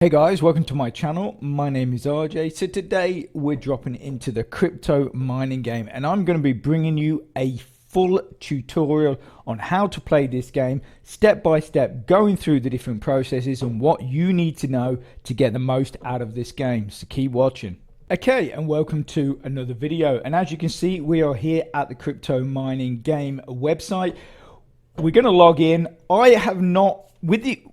Hey guys, welcome to my channel. My name is RJ. So today we're dropping into the crypto mining game and I'm going to be bringing you a full tutorial on how to play this game step by step, going through the different processes and what you need to know to get the most out of this game. So keep watching. Okay, and welcome to another video. And as you can see, we are here at the Crypto Mining Game website. We're going to log in. I have not, with the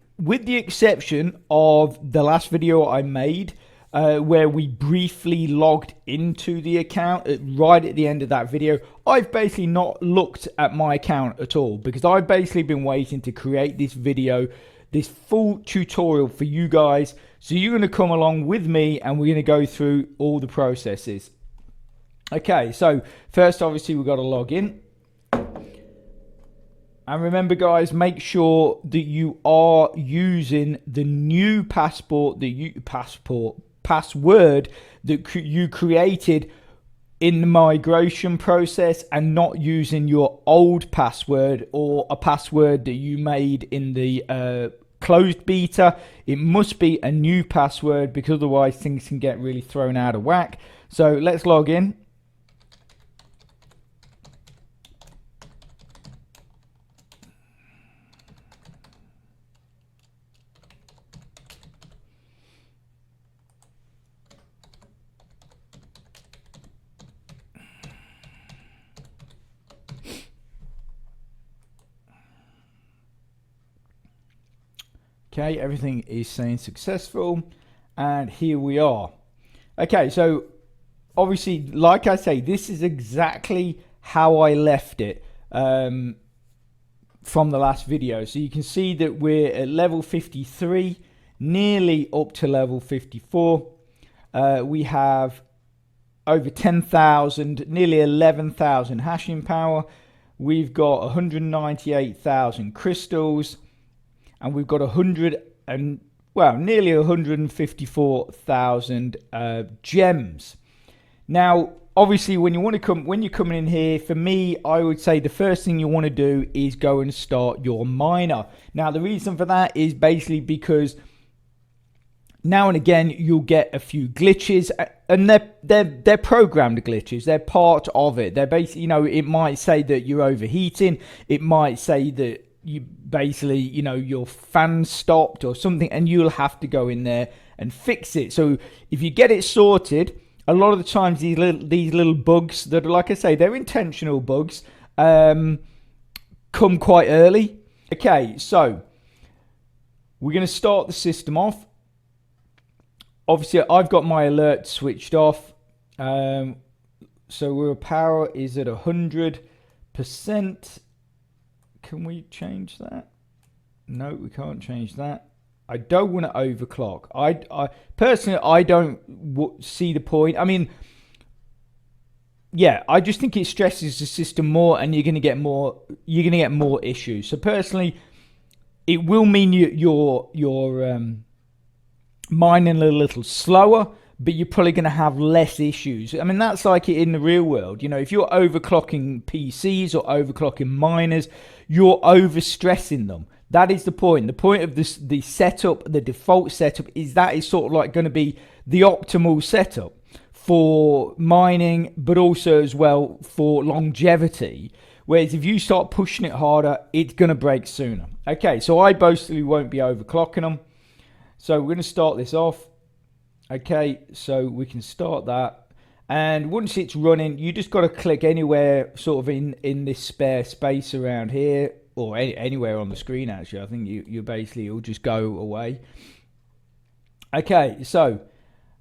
exception of the last video I made where we briefly logged into the account right at the end of that video, I've basically not looked at my account at all because I've basically been waiting to create this video, this full tutorial for you guys. So you're going to come along with me and we're going to go through all the processes. Okay, so first obviously we've got to log in. And remember guys, make sure that you are using the new password that you created in the migration process and not using your old password or a password that you made in the closed beta. It must be a new password because otherwise things can get really thrown out of whack. So let's log in. Okay, everything is saying successful, and here we are. Okay, so obviously, like I say, this is exactly how I left it from the last video. So you can see that we're at level 53, nearly up to level 54. We have over 10,000, nearly 11,000 hashing power. We've got 198,000 crystals. And we've got nearly 154,000 gems. Now, obviously, when you're coming in here, for me, I would say the first thing you want to do is go and start your miner. Now, the reason for that is basically because now and again you'll get a few glitches, and they're programmed glitches. They're part of it. They're basically, it might say that you're overheating. It might say that you basically, your fan stopped or something, and you'll have to go in there and fix it. So if you get it sorted, a lot of the times these little bugs that are, like I say, they're intentional bugs, come quite early. Okay, so we're going to start the system off. Obviously, I've got my alert switched off. So our power is at 100%. Can we change that? No, we can't change that. I don't want to overclock. I personally, I don't see the point. I mean, yeah, I just think it stresses the system more, and you're going to get more. You're going to get more issues. So personally, it will mean you're mining a little slower, but you're probably going to have less issues. I mean, that's like it in the real world. If you're overclocking PCs or overclocking miners, you're overstressing them. That is the point. The point of the setup, the default setup, is that is sort of like going to be the optimal setup for mining, but also as well for longevity. Whereas if you start pushing it harder, it's going to break sooner. Okay, so I basically won't be overclocking them. So we're going to start this off. Okay, so we can start that, and once it's running, you just got to click anywhere sort of in this spare space around here, or anywhere on the screen. Actually, I think you basically, it'll just go away. Okay, so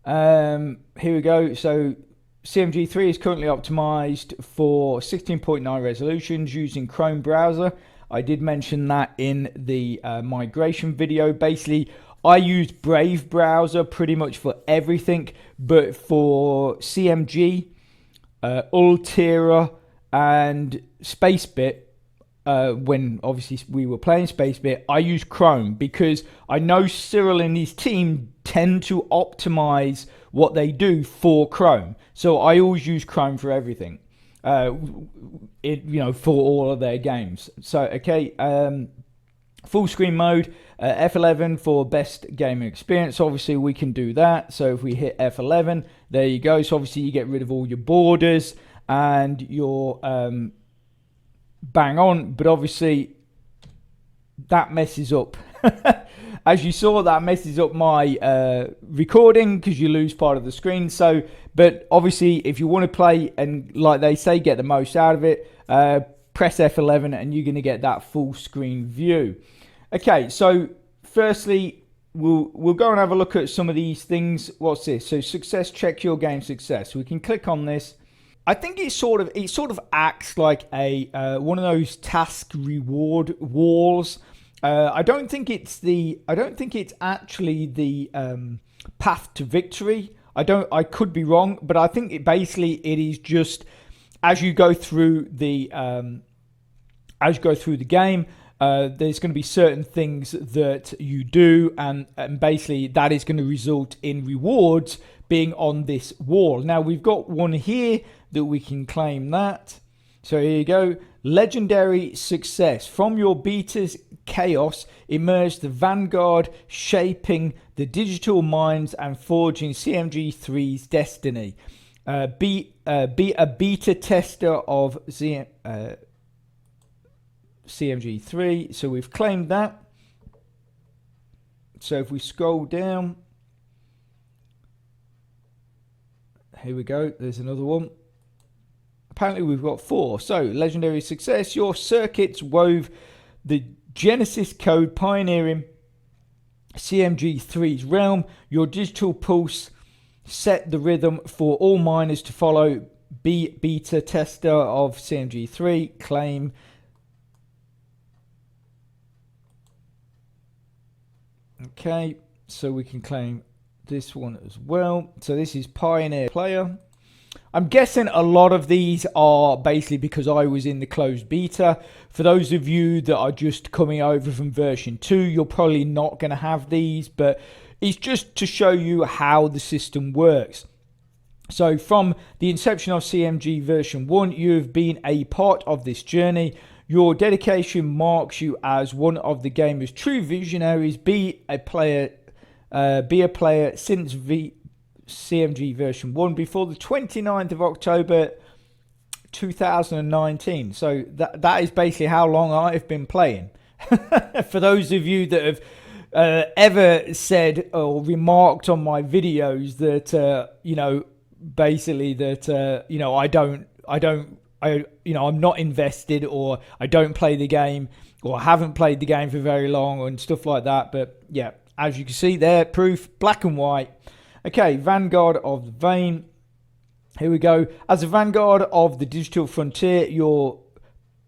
here we go. So CMG3 is currently optimized for 16.9 resolutions using Chrome browser. I did mention that in the migration video. Basically, I use Brave browser pretty much for everything, but for CMG, Ultera, and Spacebit, when obviously we were playing Spacebit, I use Chrome because I know Cyril and his team tend to optimize what they do for Chrome. So I always use Chrome for everything, for all of their games. So, okay. Full screen mode, F11 for best gaming experience. Obviously, we can do that. So if we hit F11, there you go. So obviously, you get rid of all your borders and your bang on. But obviously, that messes up. As you saw, that messes up my recording because you lose part of the screen. So, but obviously, if you want to play and, like they say, get the most out of it, press F11 and you're going to get that full screen view. Okay, so firstly, we'll go and have a look at some of these things. What's this? So success, check your game success. We can click on this. I think it sort of acts like a one of those task reward walls. I don't think it's actually the path to victory. I could be wrong, but I think it is just as you go through the game. There's going to be certain things that you do, and basically that is going to result in rewards being on this wall. Now we've got one here that we can claim that. So here you go. Legendary success. From your beta's chaos emerged the vanguard, shaping the digital minds and forging CMG3's destiny. Be a beta tester of CMG3. So we've claimed that. So if we scroll down, here we go. There's another one. Apparently we've got 4. So legendary success. Your circuits wove the Genesis code pioneering CMG3's realm. Your digital pulse set the rhythm for all miners to follow. Be beta tester of CMG3. Claim. Okay, so we can claim this one as well. So this is Pioneer Player. I'm guessing a lot of these are basically because I was in the closed beta. For those of you that are just coming over from version 2, you're probably not going to have these, but it's just to show you how the system works. So from the inception of CMG version 1, you've been a part of this journey. Your dedication marks you as one of the gamer's true visionaries. Be a player since CMG version 1 before the 29th of October 2019. So that is basically how long I've been playing. For those of you that have ever said or remarked on my videos that basically that I'm not invested, or I don't play the game, or haven't played the game for very long and stuff like that. But yeah, as you can see there, proof, black and white. Okay, Vanguard of the Vein. Here we go. As a Vanguard of the digital frontier, your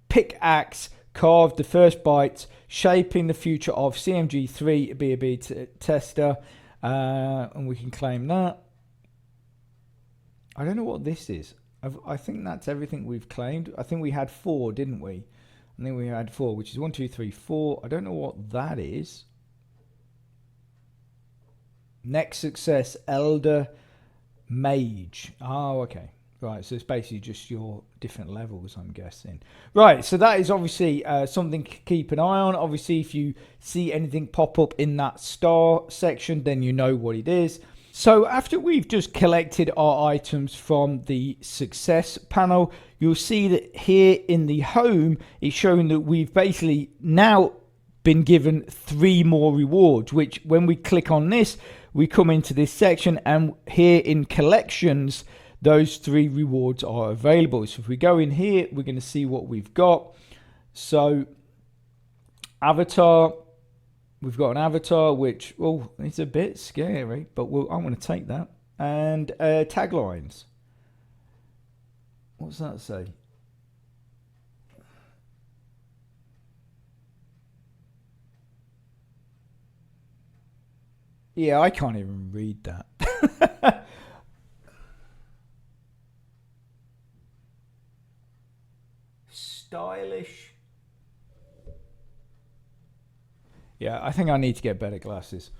pickaxe carved the first bytes, shaping the future of CMG3. Be a beta tester, and we can claim that. I don't know what this is. I think that's everything we've claimed. I think we had 4, didn't we? I think we had 4, which is 1, 2, 3, 4. I don't know what that is. Next success, Elder Mage. Oh, okay. Right, so it's basically just your different levels, I'm guessing. Right, so that is obviously something to keep an eye on. Obviously, if you see anything pop up in that star section, then you know what it is. So after we've just collected our items from the success panel, you'll see that here in the home, it's showing that we've basically now been given 3 more rewards, which when we click on this, we come into this section, and here in collections, those 3 rewards are available. So if we go in here, we're going to see what we've got. So avatar, we've got an avatar, which, well, it's a bit scary, but I'm going to take that. And taglines. What's that say? Yeah, I can't even read that. Stylish. Yeah, I think I need to get better glasses.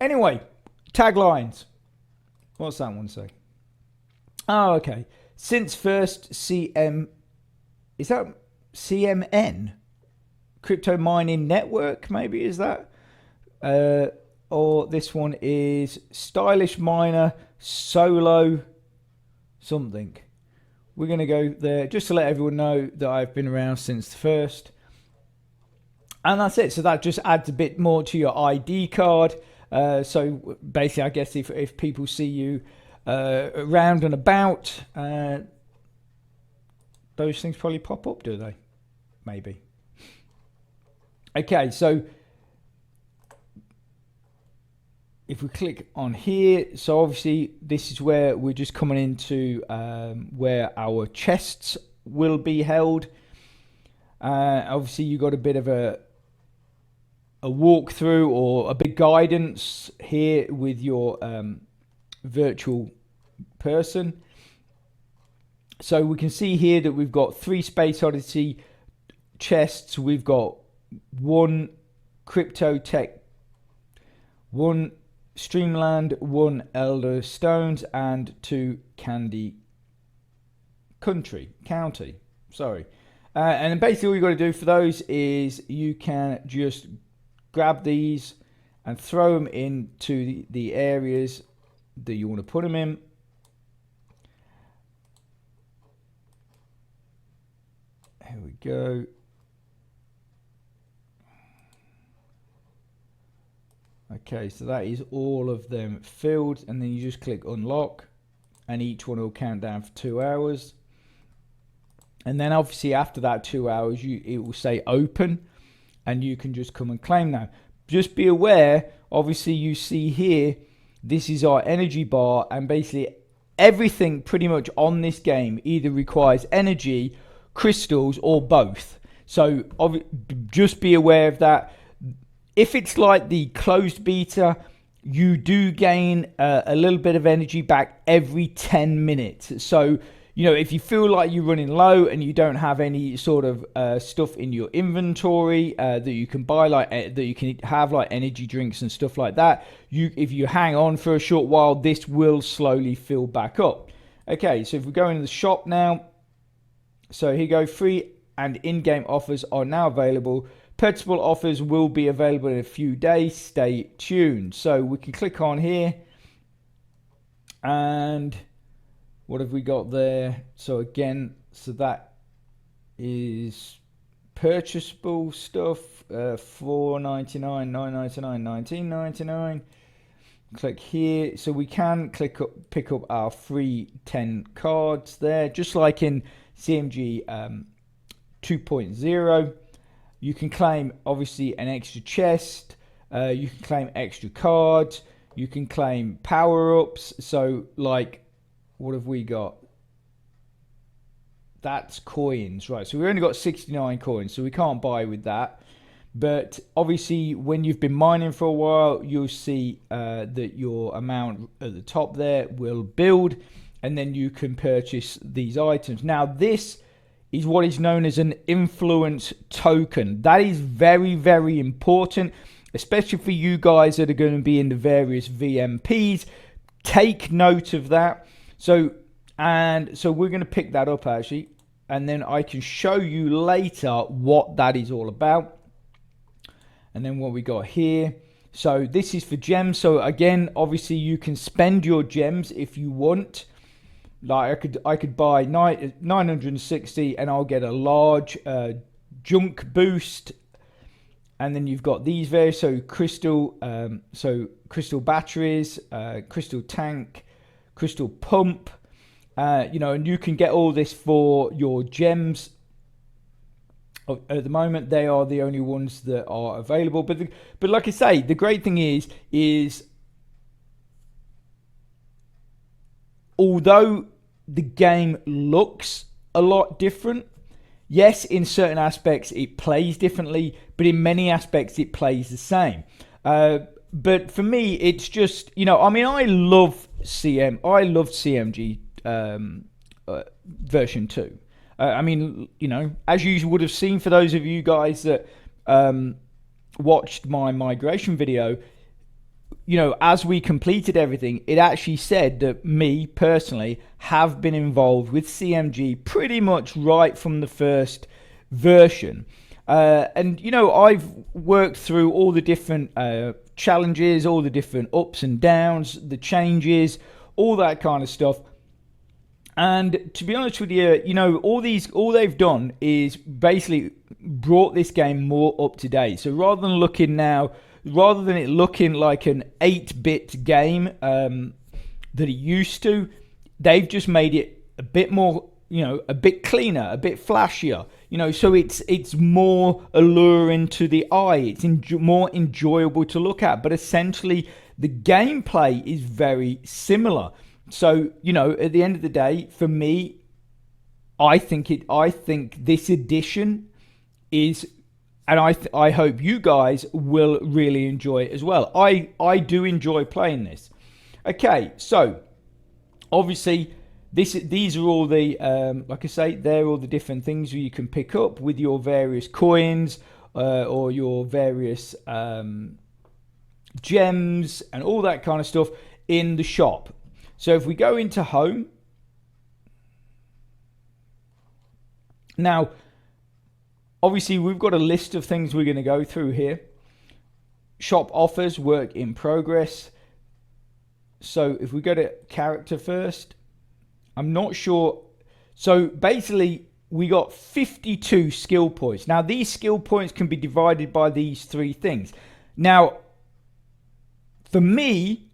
Anyway, taglines. What's that one say? Oh, okay. Since first CM... Is that CMN? Crypto Mining Network, maybe, is that? Or this one is Stylish Miner Solo something. We're going to go there just to let everyone know that I've been around since the first. And that's it. So that just adds a bit more to your ID card. So basically, I guess if people see you around and about, those things probably pop up, do they? Maybe. Okay, so if we click on here, so obviously this is where we're just coming into where our chests will be held. Obviously you got a bit of a walkthrough or a big guidance here with your virtual person. So we can see here that we've got 3 Space Odyssey chests. We've got 1 Crypto Tech, 1 Streamland, 1 Elder Stones, and 2 County. Sorry. And then basically all you got to do for those is you can just grab these and throw them into the areas that you want to put them in. Here we go. Okay, so that is all of them filled, and then you just click unlock, and each one will count down for 2 hours. And then obviously after that 2 hours, it will say open, and you can just come and claim now. Just be aware, obviously you see here, this is our energy bar, and basically everything pretty much on this game either requires energy, crystals, or both. So just be aware of that. If it's like the closed beta, you do gain a little bit of energy back every 10 minutes. So, you know, if you feel like you're running low and you don't have any sort of stuff in your inventory that you can buy, like that you can have like energy drinks and stuff like that, if you hang on for a short while, this will slowly fill back up. Okay, so if we go into the shop now, so here you go, free and in-game offers are now available. Purchasable offers will be available in a few days. Stay tuned. So we can click on here, and what have we got there? So again, so that is purchasable stuff, $4.99, $9.99, $19.99. Click here, so we can pick up our free 10 cards there, just like in CMG 2.0. You can claim obviously an extra chest, you can claim extra cards, you can claim power-ups. So like, what have we got? That's coins, right? So we only got 69 coins, so we can't buy with that. But obviously when you've been mining for a while, you'll see that your amount at the top there will build, and then you can purchase these items. Now this is what is known as an influence token. That is very, very important, especially for you guys that are going to be in the various VMPs. Take note of that. So we're going to pick that up actually, and then I can show you later what that is all about. And then what we got here. So this is for gems. So again, obviously you can spend your gems if you want. Like I could buy 960 and I'll get a large junk boost. And then you've got these various, so crystal batteries, crystal tank, crystal pump, you know, and you can get all this for your gems. At the moment, they are the only ones that are available. But like I say, the great thing is although the game looks a lot different, yes, in certain aspects it plays differently, but in many aspects it plays the same. But for me, it's just, you know, I mean, I loved CMG version 2. I mean, you know, as you would have seen, for those of you guys that watched my migration video, you know, as we completed everything, it actually said that me personally have been involved with CMG pretty much right from the first version. And you know, I've worked through all the different challenges, all the different ups and downs, the changes, all that kind of stuff. And to be honest with you, you know, all they've done is basically brought this game more up to date. So rather than it looking like an 8-bit game that it used to, they've just made it a bit more, you know, a bit cleaner, a bit flashier, you know, so it's more alluring to the eye. It's more enjoyable to look at, but essentially the gameplay is very similar. So, you know, at the end of the day, for me, I think this edition is, and I hope you guys will really enjoy it as well. I do enjoy playing this. Okay, so obviously these are all the like I say, they're all the different things you can pick up with your various coins or your various gems and all that kind of stuff in the shop. So if we go into home, now obviously we've got a list of things we're going to go through here. Shop offers, work in progress. So if we go to character first, I'm not sure. So basically we got 52 skill points. Now these skill points can be divided by these 3 things. Now for me,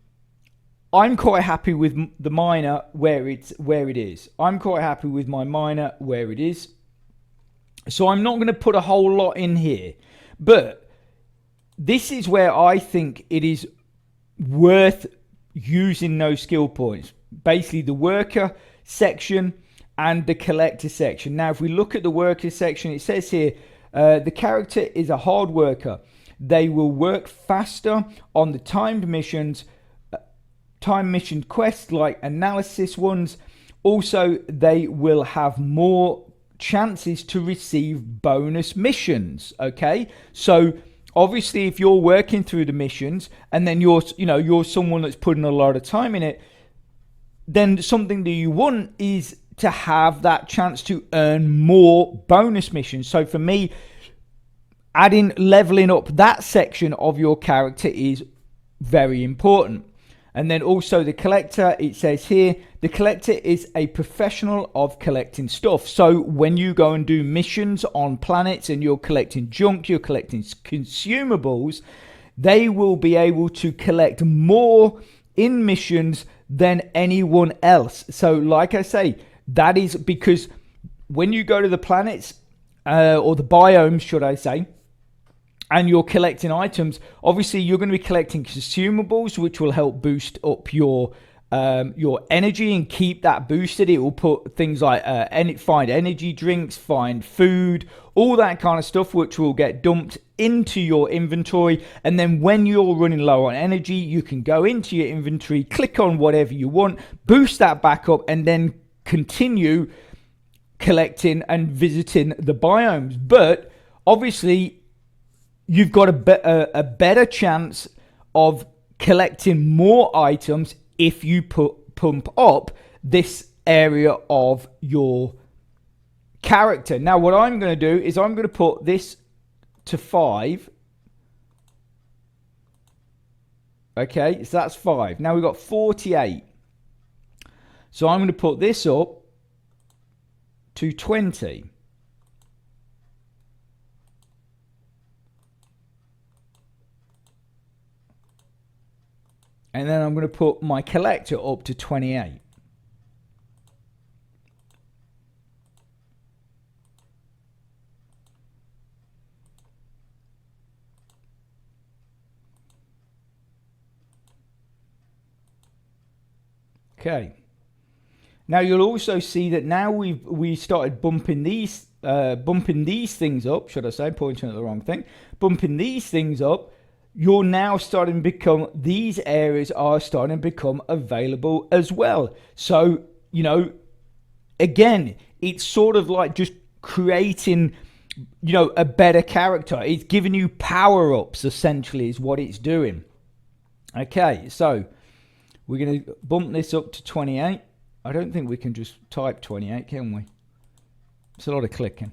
I'm quite happy with the miner where it is. I'm quite happy with my miner where it is. So I'm not going to put a whole lot in here. But this is where I think it is worth using those skill points. Basically the worker section and the collector section. Now if we look at the worker section, it says here, the character is a hard worker. They will work faster on the timed missions, time mission quests like analysis ones. Also, they will have more chances to receive bonus missions. Okay, so obviously if you're working through the missions and then you're someone that's putting a lot of time in it, then something that you want is to have that chance to earn more bonus missions. So for me, leveling up that section of your character is very important. And then also the collector, it says here, the collector is a professional of collecting stuff. So when you go and do missions on planets and you're collecting junk, you're collecting consumables, they will be able to collect more in missions than anyone else. So like I say, that is because when you go to the planets, or the biomes, should I say, and you're collecting items, obviously you're going to be collecting consumables, which will help boost up your energy and keep that boosted. It will put things like find energy drinks, find food, all that kind of stuff, which will get dumped into your inventory. And then when you're running low on energy, you can go into your inventory, click on whatever you want, boost that back up, and then continue collecting and visiting the biomes. But obviously you've got a better chance of collecting more items if you pump up this area of your character. Now what I'm going to do is I'm going to put this to 5. Okay, so that's 5. Now we've got 48. So I'm going to put this up to 20. And then I'm going to put my collector up to 28. Okay. Now you'll also see that now we started bumping these things up, should I say, pointing at the wrong thing, bumping these things up. You're now starting to become, these areas are starting to become available as well. So, you know, again, it's sort of like just creating, you know, a better character. It's giving you power-ups, essentially, is what it's doing. Okay, so we're going to bump this up to 28. I don't think we can just type 28, can we? It's a lot of clicking.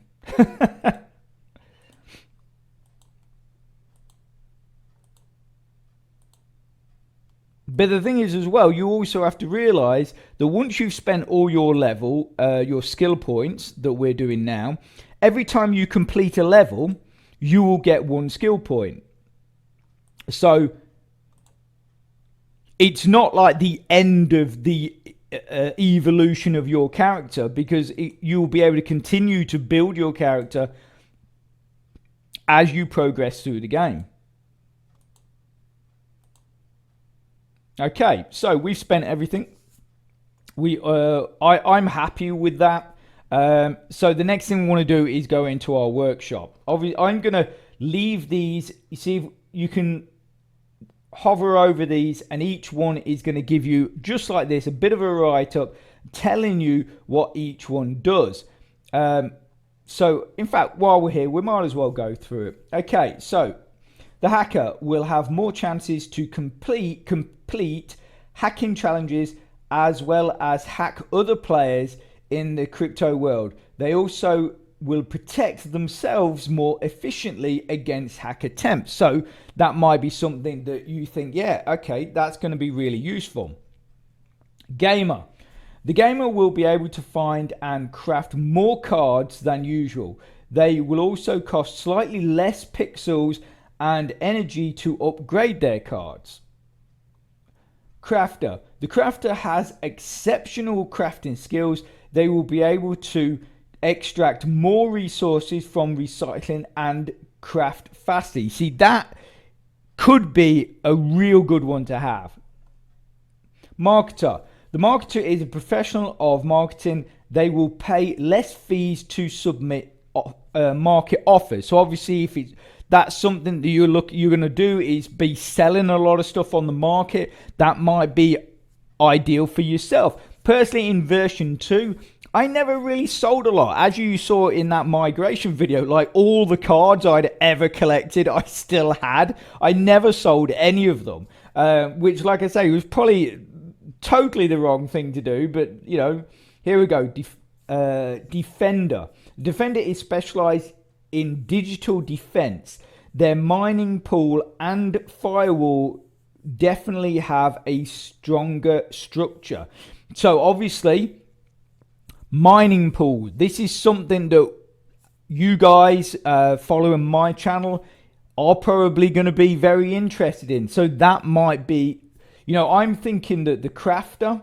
But the thing is as well, you also have to realize that once you've spent all your level, your skill points that we're doing now, every time you complete a level, you will get 1 skill point. So it's not like the end of the evolution of your character, because you'll be able to continue to build your character as you progress through the game. Okay, so we've spent everything. I'm happy with that. So the next thing we want to do is go into our workshop. Obviously, I'm going to leave these. You see, you can hover over these, and each one is going to give you, just like this, a bit of a write-up telling you what each one does. So in fact, while we're here, we might as well go through it. Okay, so the hacker will have more chances to complete hacking challenges, as well as hack other players in the crypto world. They also will protect themselves more efficiently against hack attempts. So that might be something that you think, yeah, okay, that's going to be really useful. Gamer. The gamer will be able to find and craft more cards than usual. They will also cost slightly less pixels and energy to upgrade their cards. Crafter. The crafter has exceptional crafting skills. They will be able to extract more resources from recycling and craft faster. You see, that could be a real good one to have. Marketer. The marketer is a professional of marketing. They will pay less fees to submit market offers. So obviously, if that's something that you're going to do, is be selling a lot of stuff on the market, that might be ideal for yourself. Personally, in version 2, I never really sold a lot. As you saw in that migration video, like all the cards I'd ever collected, I still had. I never sold any of them, which, like I say, was probably totally the wrong thing to do. But, you know, here we go. Defender. Defender is specialized in digital defense. Their mining pool and firewall definitely have a stronger structure. So obviously, mining pool, this is something that you guys following my channel are probably going to be very interested in. So that might be, you know, I'm thinking that the crafter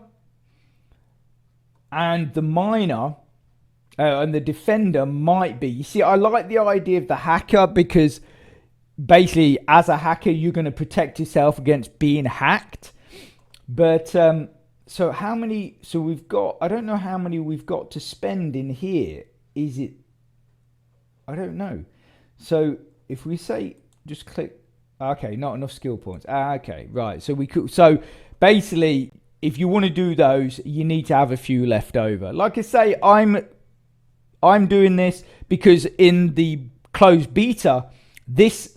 and the miner and the defender might be. You see, I like the idea of the hacker, because basically as a hacker you're going to protect yourself against being hacked. But so how many, so we've got, I don't know how many we've got to spend in here. Is it, I don't know. So if we say just click, okay, not enough skill points. Okay, right. So we could, so basically if you want to do those, you need to have a few left over. Like I say, I'm doing this because in the closed beta, this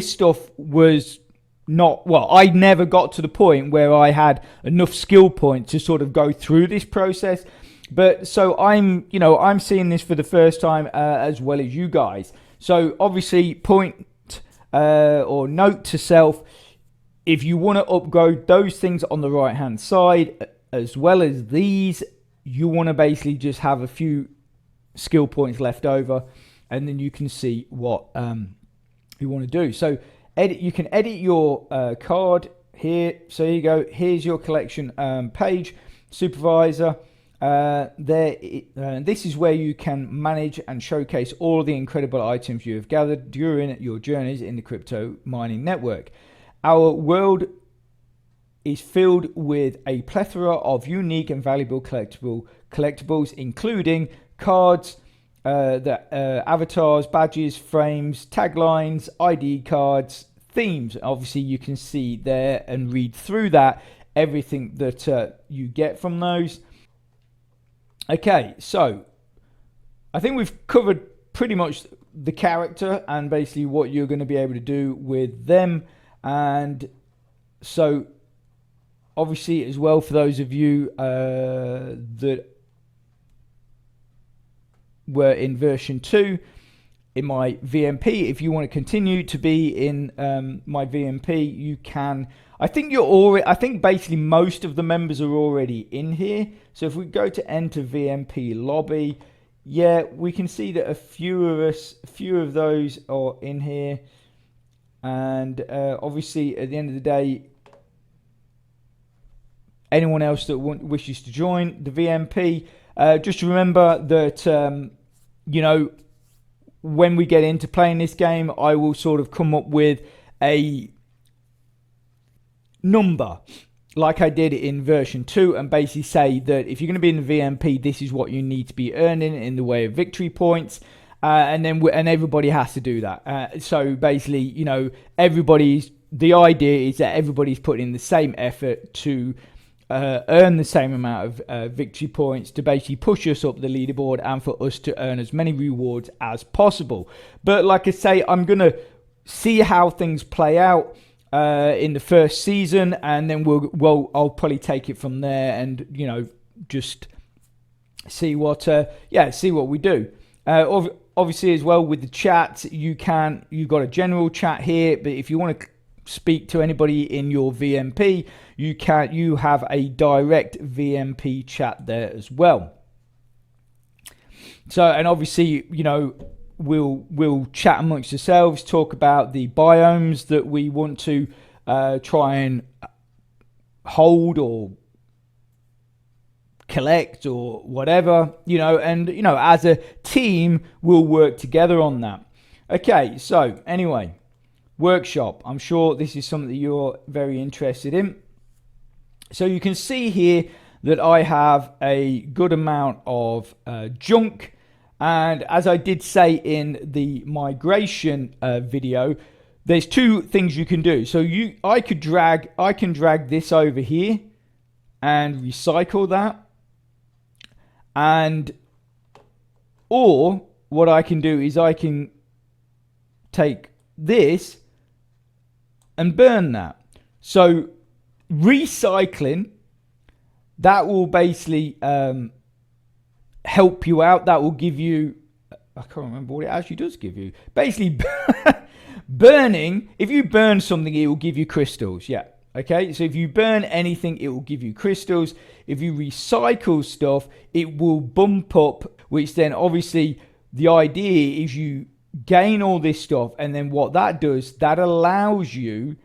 stuff was not, well, I never got to the point where I had enough skill points to sort of go through this process. But so I'm seeing this for the first time as well as you guys. So obviously point or note to self, if you want to upgrade those things on the right hand side as well as these, you want to basically just have a few skill points left over, and then you can see what you want to do. So you can edit your card here. So here you go. Here's your collection page, supervisor. This is where you can manage and showcase all the incredible items you have gathered during your journeys in the crypto mining network. Our world is filled with a plethora of unique and valuable collectibles, including cards, avatars, badges, frames, taglines, ID cards, themes. Obviously, you can see there and read through that, everything that you get from those. Okay, so I think we've covered pretty much the character and basically what you're going to be able to do with them. And so obviously as well, for those of you that were in version 2, in my VMP. If you want to continue to be in my VMP, you can. I think you're already. I think basically most of the members are already in here. So if we go to enter VMP lobby, yeah, we can see that a few of those are in here, and obviously at the end of the day, anyone else that wishes to join the VMP, just remember that you know, when we get into playing this game, I will sort of come up with a number like I did in version 2 and basically say that if you're going to be in the VMP, this is what you need to be earning in the way of victory points, and everybody has to do that. So basically, you know, the idea is that everybody's putting in the same effort to earn the same amount of victory points to basically push us up the leaderboard and for us to earn as many rewards as possible. But like I say, I'm going to see how things play out in the first season, and then I'll probably take it from there, and you know, just see what we do. Obviously, as well with the chat, you've got a general chat here, but if you want to speak to anybody in your VMP, you have a direct VMP chat there as well. So, and obviously, you know, we'll chat amongst ourselves, talk about the biomes that we want to try and hold or collect or whatever, you know, and you know, as a team we'll work together on that. Okay, so anyway, workshop. I'm sure this is something that you're very interested in. So you can see here that I have a good amount of junk. And as I did say in the migration video, there's two things you can do. So I can drag this over here and recycle that. Or what I can do is I can take this and burn that. So recycling, that will basically help you out. That will give you, I can't remember what it actually does give you. Basically, burning, if you burn something, it will give you crystals. Yeah. Okay. So if you burn anything, it will give you crystals. If you recycle stuff, it will bump up, which then obviously the idea is you gain all this stuff. And then what that does, that allows you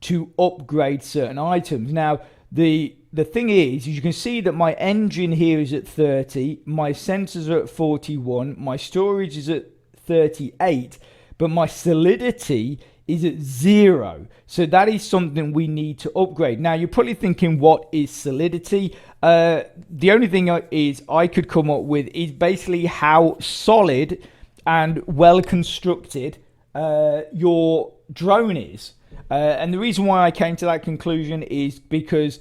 to upgrade certain items. Now, the thing is you can see that my engine here is at 30, my sensors are at 41, my storage is at 38, but my solidity is at 0. So that is something we need to upgrade. Now you're probably thinking, what is solidity? The only thing is I could come up with is basically how solid and well constructed your drone is. And the reason why I came to that conclusion is because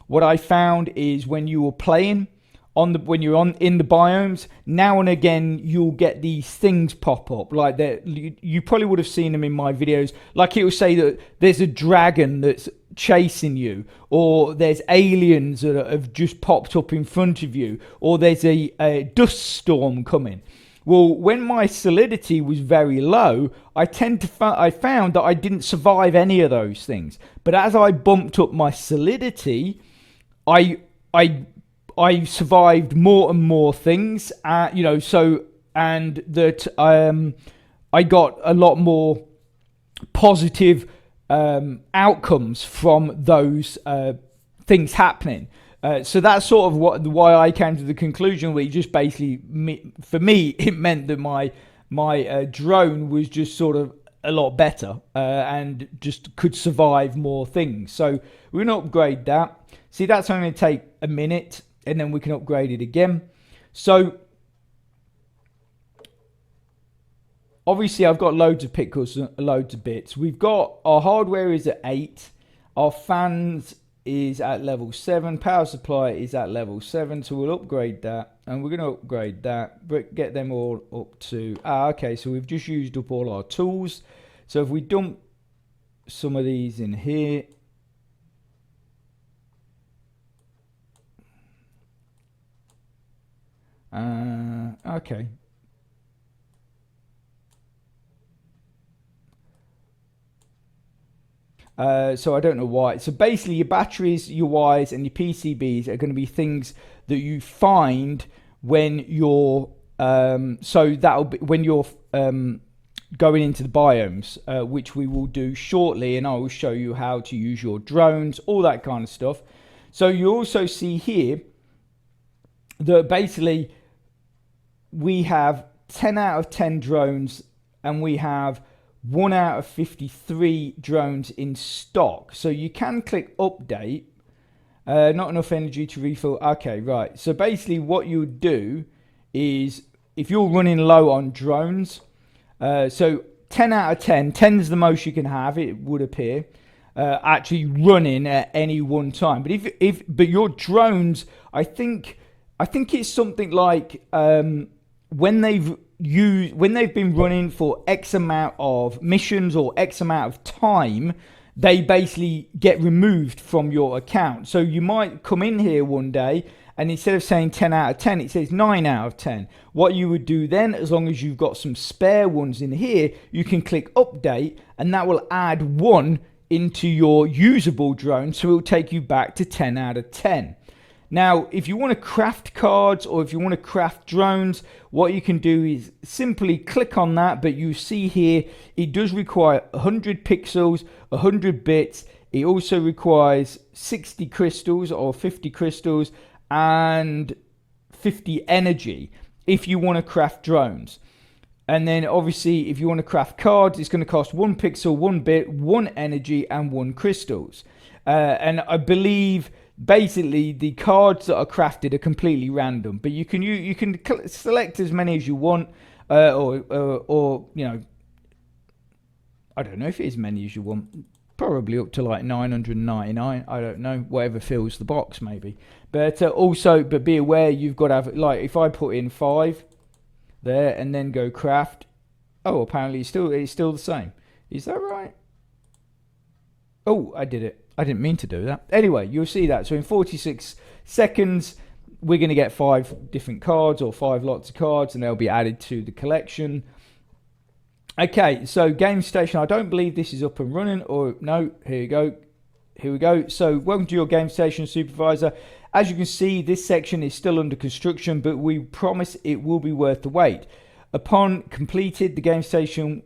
what I found is when you were playing when you're in the biomes, now and again you'll get these things pop up like that. You probably would have seen them in my videos. Like it will say that there's a dragon that's chasing you, or there's aliens that have just popped up in front of you, or there's a dust storm coming. Well, when my solidity was very low, I found that I didn't survive any of those things. But as I bumped up my solidity, I survived more and more things. You know, so and that I got a lot more positive outcomes from those things happening. So that's sort of why I came to the conclusion where just basically, for me, it meant that my drone was just sort of a lot better and just could survive more things. So we're going to upgrade that. See, that's only going to take a minute, and then we can upgrade it again. So obviously I've got loads of pickles, loads of bits. We've got our hardware is at 8. Our fans is at level 7. Power supply is at level 7. So we'll upgrade that, and we're going to upgrade that, but get them all up to, okay, so we've just used up all our tools. So if we dump some of these in here, okay. So I don't know why. So basically your batteries, your wires and your PCBs are going to be things that you find when you're so that'll be when you're going into the biomes, which we will do shortly, and I will show you how to use your drones, all that kind of stuff. So you also see here that basically we have 10 out of 10 drones, and we have 1 out of 53 drones in stock. So you can click update. Not enough energy to refill. Okay, right. So basically what you would do is, if you're running low on drones, so 10 out of 10, 10 is the most you can have, it would appear, actually running at any one time. But but your drones, I think it's something like when they've been running for X amount of missions or X amount of time, they basically get removed from your account. So you might come in here one day, and instead of saying 10 out of 10, it says 9 out of 10. What you would do then, as long as you've got some spare ones in here, you can click update, and that will add 1 into your usable drone, so it will take you back to 10 out of 10. Now, if you want to craft cards, or if you want to craft drones, what you can do is simply click on that. But you see here, it does require 100 pixels, 100 bits. It also requires 60 crystals or 50 crystals and 50 energy if you want to craft drones. And then obviously if you want to craft cards, it's going to cost 1 pixel, 1 bit, 1 energy and 1 crystals. And I believe basically the cards that are crafted are completely random, but you can select as many as you want, or you know, I don't know if it is many as you want. Probably up to like 999. I don't know, whatever fills the box maybe. But also, but be aware, you've got to have, like, if I put in 5 there and then go craft, oh, apparently it's still the same. Is that right? Oh, I did it. I didn't mean to do that. Anyway, you'll see that. So in 46 seconds, we're going to get 5 different cards, or 5 lots of cards, and they'll be added to the collection. Okay, so Game Station, I don't believe this is up and running, or no, here you go. Here we go. So welcome to your Game Station Supervisor. As you can see, this section is still under construction, but we promise it will be worth the wait. Upon completed, the Game Station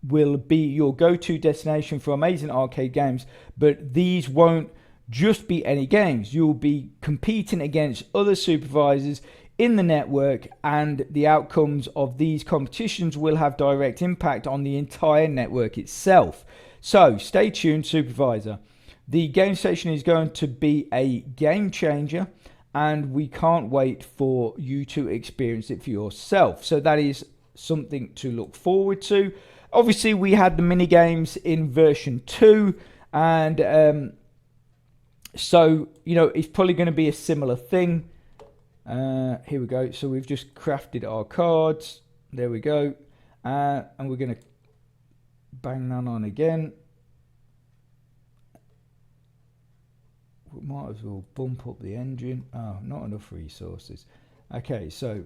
will be your go-to destination for amazing arcade games, but these won't just be any games. You'll be competing against other supervisors in the network, and the outcomes of these competitions will have direct impact on the entire network itself. So stay tuned, Supervisor. The Game Station is going to be a game changer, and we can't wait for you to experience it for yourself. So that is something to look forward to. Obviously, we had the mini games in version 2, and so, you know, it's probably going to be a similar thing. Here we go. So we've just crafted our cards. There we go. And we're going to bang that on again. We might as well bump up the engine. Oh, not enough resources. Okay, so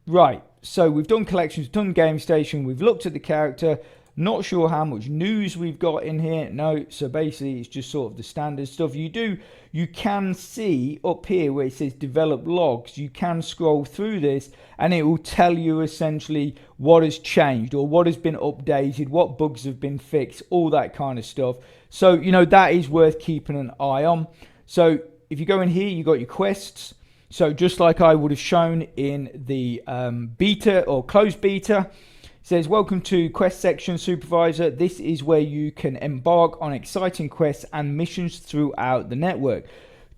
right. So we've done collections, done Game Station. We've looked at the character. Not sure how much news we've got in here. No, so basically it's just sort of the standard stuff. You can see up here where it says develop logs, you can scroll through this and it will tell you essentially what has changed or what has been updated, what bugs have been fixed, all that kind of stuff. So, you know, that is worth keeping an eye on. So if you go in here, you got your quests. So just like I would have shown in the beta or closed beta, says, welcome to Quest Section Supervisor. This is where you can embark on exciting quests and missions throughout the network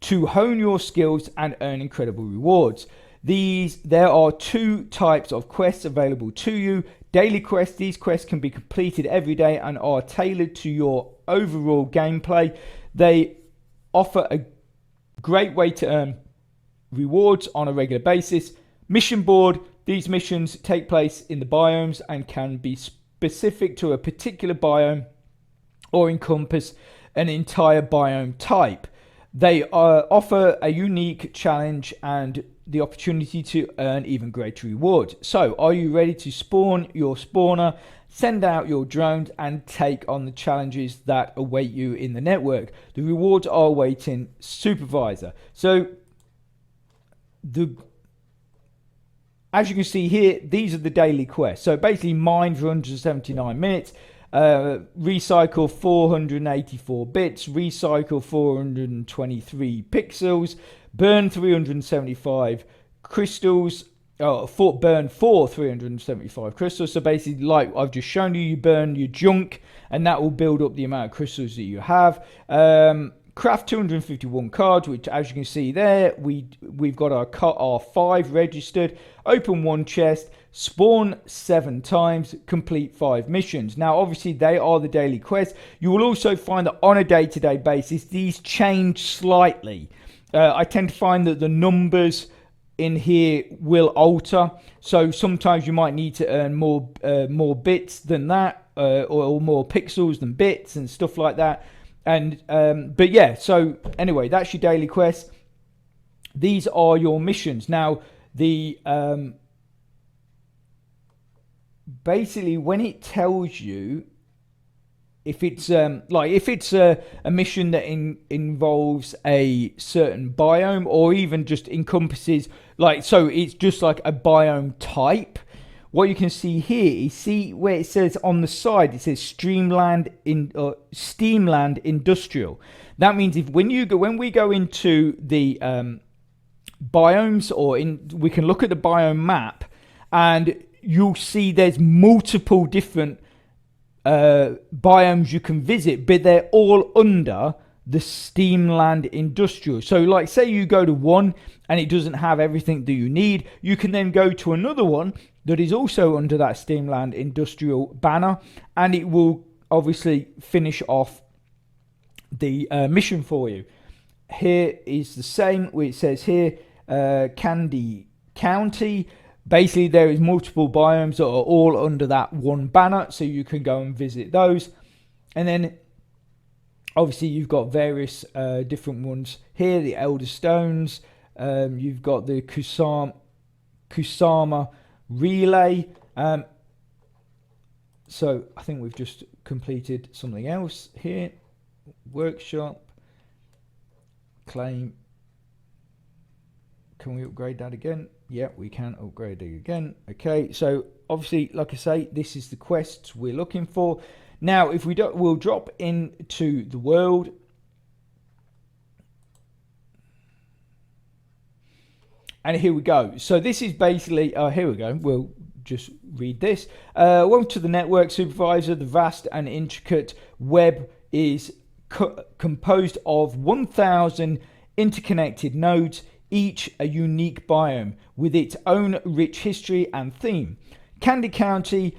to hone your skills and earn incredible rewards. There are 2 types of quests available to you. Daily quests. These quests can be completed every day and are tailored to your overall gameplay. They offer a great way to earn rewards on a regular basis. Mission board. These missions take place in the biomes and can be specific to a particular biome or encompass an entire biome type. They offer a unique challenge and the opportunity to earn even greater rewards. So, are you ready to spawn your spawner? Send out your drones and take on the challenges that await you in the network. The rewards are awaiting supervisor. So as you can see here, these are the daily quests. So basically mine for 179 minutes, recycle 484 bits, recycle 423 pixels, burn 375 crystals, burn for 375 crystals. So basically, like I've just shown you, you burn your junk and that will build up the amount of crystals that you have. Craft 251 cards, which as you can see there, we've got our 5 registered. Open 1 chest, spawn 7 times, complete 5 missions. Now obviously they are the daily quests. You will also find that on a day-to-day basis these change slightly. I tend to find that the numbers in here will alter, so sometimes you might need to earn more bits than that, or more pixels than bits and stuff like that. And but yeah, so anyway, that's your daily quest. These are your missions. Now the basically when it tells you if it's a mission that involves a certain biome, or even just encompasses, like, so it's just like a biome type, what you can see here is, see where it says on the side, it says Steamland Industrial. That means when we go into the biomes, or we can look at the biome map, and you'll see there's multiple different biomes you can visit, but they're all under the Steamland Industrial. So like, say you go to one and it doesn't have everything that you need, you can then go to another one that is also under that Steamland Industrial banner, and it will obviously finish off the mission for you. Here is the same, where it says here Candy County. Basically there is multiple biomes that are all under that one banner, so you can go and visit those. And then obviously you've got various different ones here, the Elder Stones, you've got the Kusama Relay. So I think we've just completed something else here. Workshop, claim. Can we upgrade that again? Yeah, we can upgrade it again. Okay, so obviously, like I say, this is the quests we're looking for. Now, if we'll drop into the world. And here we go. So this is basically, here we go. We'll just read this. Welcome to the network supervisor. The vast and intricate web is composed of 1,000 interconnected nodes, each a unique biome with its own rich history and theme. Candy County,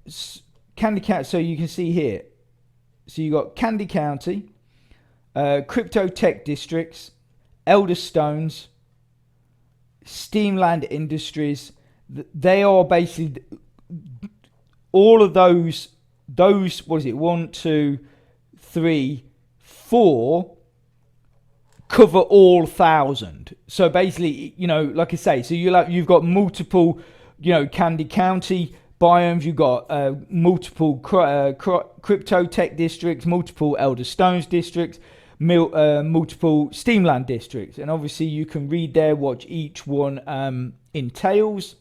so you can see here. So you got Candy County, Crypto Tech Districts, Elder Stones, Steamland Industries. They are basically all of those, what is it, 1, 2, 3, 4 cover all 1,000. So basically, you know, like I say, so you've got multiple, you know, Candy County biomes, you've got multiple Crypto Tech Districts, multiple Elder Stones districts, multiple Steamland districts, and obviously you can read there what each one entails.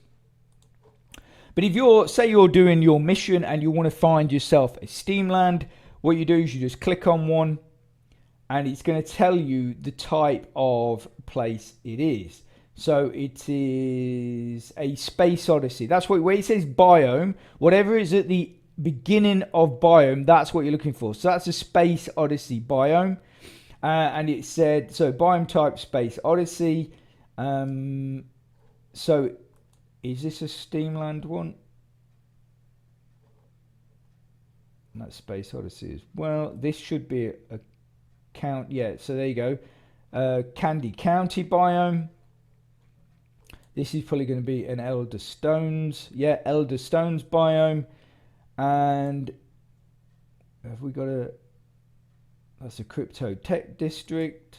But if you're doing your mission and you want to find yourself a Steamland, what you do is you just click on one and it's going to tell you the type of place it is. So it is a Space Odyssey. That's where it says biome, whatever is at the beginning of biome, that's what you're looking for. So that's a Space Odyssey biome. And it said, so biome type Space Odyssey. So is this a Steamland one? That's Space Odyssey as well. This should be a count. Yeah, so there you go. Candy County biome. This is probably going to be an Elder Stones. Yeah, Elder Stones biome. And have we got that's a Crypto Tech District.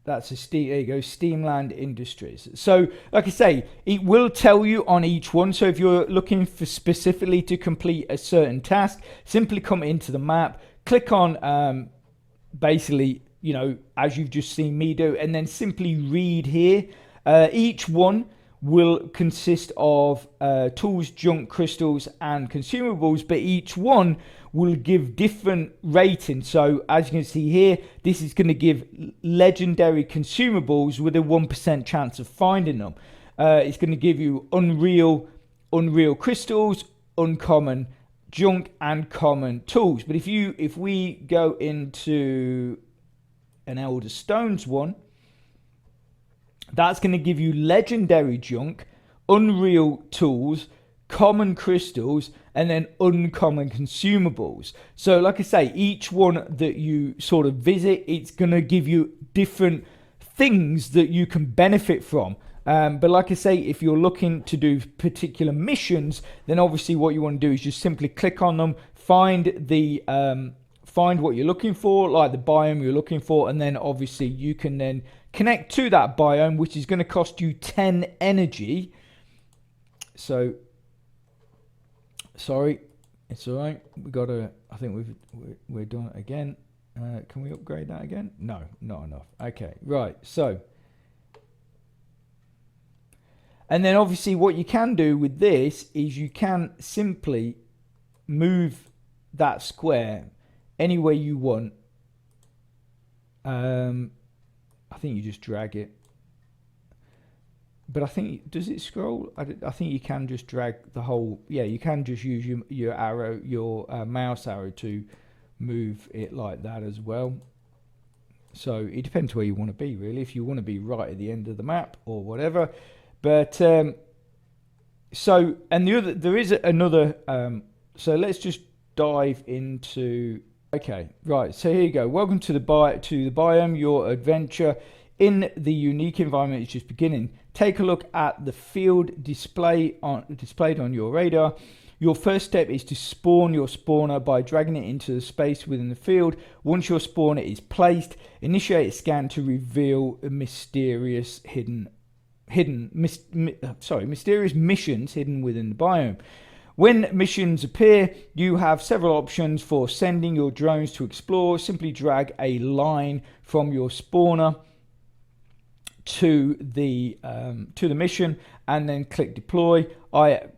That's a Steam. There you go, Steamland Industries. So, like I say, it will tell you on each one. So, if you're looking for specifically to complete a certain task, simply come into the map, click on basically, you know, as you've just seen me do, and then simply read here. Each one will consist of tools, junk, crystals, and consumables, but each one will give different ratings. So as you can see here, this is going to give legendary consumables with a 1% chance of finding them. It's going to give you unreal crystals, uncommon junk, and common tools. But if we go into an Elder Stones one, that's going to give you legendary junk, unreal tools, common crystals, and then uncommon consumables. So like I say, each one that you sort of visit, it's going to give you different things that you can benefit from. But like I say, if you're looking to do particular missions, then obviously what you want to do is just simply click on them, find what you're looking for, like the biome you're looking for, and then obviously you can then connect to that biome, which is going to cost you 10 energy. So, sorry, it's all right. We got to. I think we're done again. Can we upgrade that again? No, not enough. Okay, right. So, and then obviously what you can do with this is you can simply move that square anywhere you want. I think you just drag it, but I think, does it scroll? I think you can just drag the whole. Yeah, you can just use your arrow, your mouse arrow to move it like that as well. So it depends where you want to be, really. If you want to be right at the end of the map or whatever. But so, and there is another. So let's just dive into. Okay, right. So here you go. Welcome to the biome. Your adventure in the unique environment is just beginning. Take a look at the field displayed on your radar. Your first step is to spawn your spawner by dragging it into the space within the field. Once your spawner is placed, initiate a scan to reveal a mysterious mysterious missions hidden within the biome. When missions appear, you have several options for sending your drones to explore. Simply drag a line from your spawner to the mission and then click deploy. I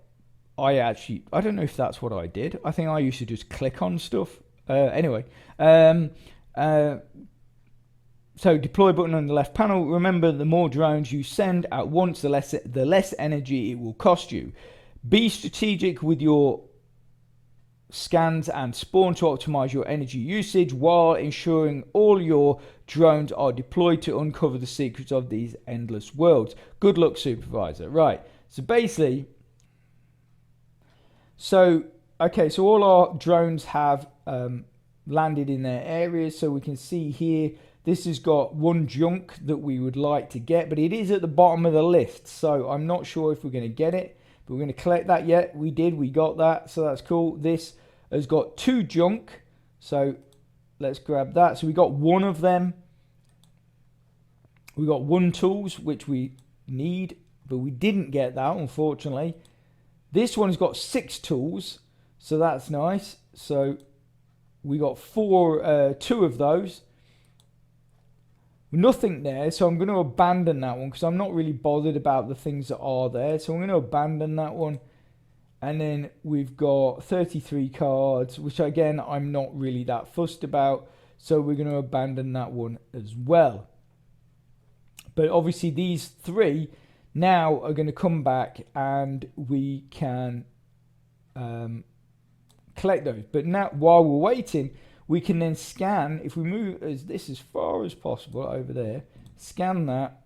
don't know if that's what I did. I think I used to just click on stuff. Anyway, so deploy button on the left panel. Remember, the more drones you send at once, the less energy it will cost you. Be strategic with your scans and spawn to optimize your energy usage while ensuring all your drones are deployed to uncover the secrets of these endless worlds. Good luck, supervisor. Right. So basically, okay, so all our drones have landed in their areas. So we can see here, this has got one junk that we would like to get, but it is at the bottom of the list. So I'm not sure if we're going to get it. But we're going to collect that yet. We got that, so that's cool. This has got 2 junk, so let's grab that. So we got one of them. We got 1 tools, which we need, but we didn't get that, unfortunately. This one's got 6 tools, so that's nice. So we got 2 of those. Nothing there, so I'm going to abandon that one because I'm not really bothered about the things that are there. So I'm going to abandon that one. And then we've got 33 cards, which again, I'm not really that fussed about. So we're going to abandon that one as well. But obviously these 3 now are going to come back and we can collect those. But now, while we're waiting, we can then scan, if we move this as far as possible over there, scan that,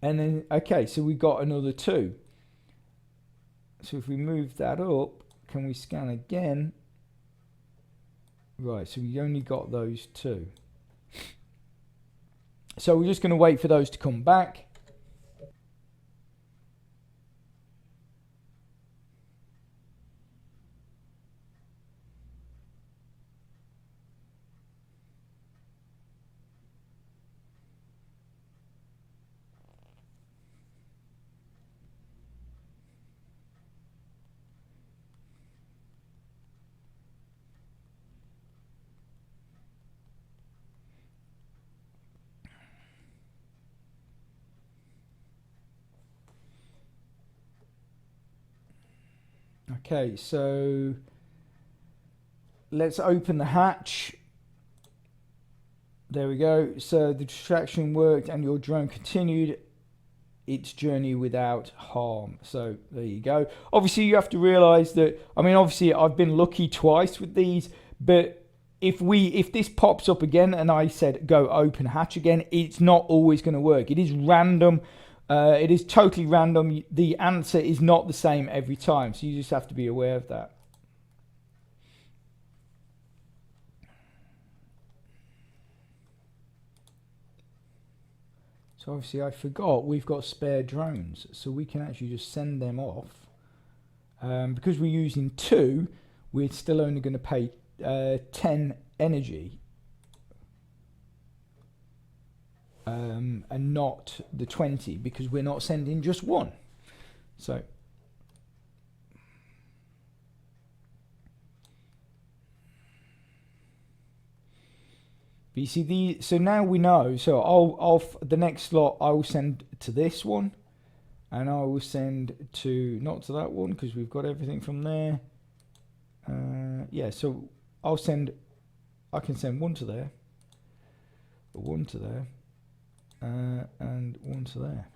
and then, okay, so we got another 2. So if we move that up, can we scan again? Right, so we only got those 2. So we're just going to wait for those to come back. Okay, so let's open the hatch. There we go. So the distraction worked and your drone continued its journey without harm. So there you go. Obviously you have to realize that, I mean, obviously I've been lucky twice with these, but if this pops up again and I said go open hatch again, it's not always going to work. It is random. It is totally random. The answer is not the same every time, so you just have to be aware of that. So obviously I forgot we've got spare drones, so we can actually just send them off. Because we're using 2, we're still only going to pay 10 energy. And not the 20, because we're not sending just 1. So but you see, so now we know. So I'll the next slot I will send to this one, and I will send to not to that one because we've got everything from there. Yeah, so I can send 1 to there, 1 to there, and 1 to there.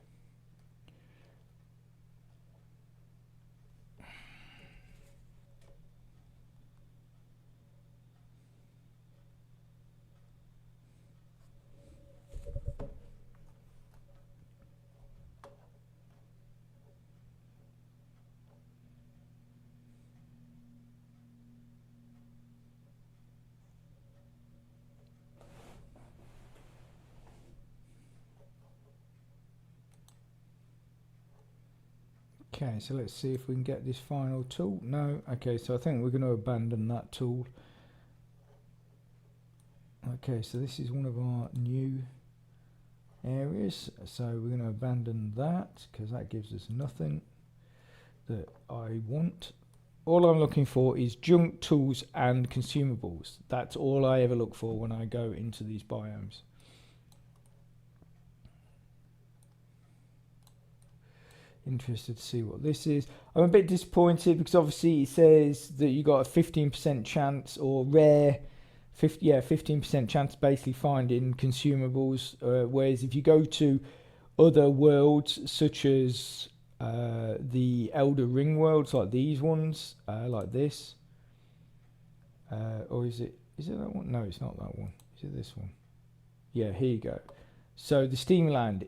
Okay, so let's see if we can get this final tool. No, okay, so I think we're going to abandon that tool. Okay, so this is one of our new areas, so we're going to abandon that because that gives us nothing that I want. All I'm looking for is junk, tools and consumables. That's all I ever look for when I go into these biomes. Interested to see what this is. I'm a bit disappointed because obviously it says that you got a 15% chance or rare 15% chance basically finding consumables, whereas if you go to other worlds such as the Elder Ring worlds, like these ones, like this, or is it that one? No, it's not that one. Is it this one? Yeah, here you go. So the Steamland,